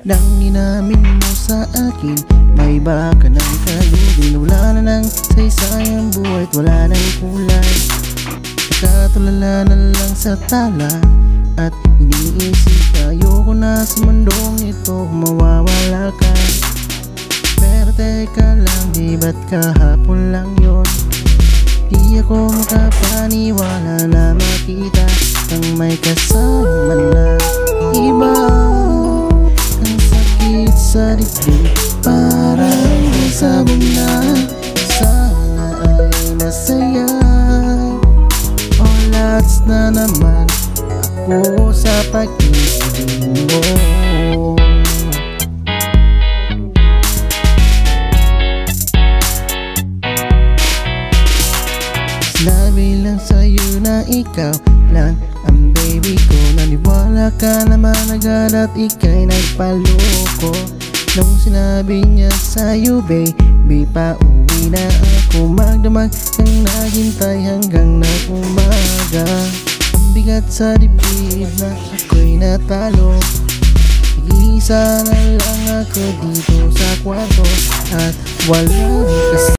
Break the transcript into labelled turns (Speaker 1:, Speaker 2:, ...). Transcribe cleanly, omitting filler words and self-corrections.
Speaker 1: Nang inamin mo sa akin, may iba ka ng kalugin. Wala na ng saysayang buhay at wala nang kulay. Nakatulala na lang sa tala at iniisip, ayoko na sa mundong ito mawawala ka. Pero teka lang, di ba't kahapon lang yun? Di ako makapaniwala na makita kang may kasama na iba. Ang sakit sa dibdib, parang sabog na. Sana ay masaya o lats na naman ako sa pag-ibig mo. Sinabi lang sa'yo na ikaw lang ang baby ko. Naniwala ka naman agad at ika'y nagpaloko. Nung sinabi niya sa'yo baby, pauwi na ako. Magdamag kang naghintay hanggang na umaga. Ang bigat sa dibdib na ako'y natalo. Nag-iisa na lang ako dito sa kwarto at walang kasama.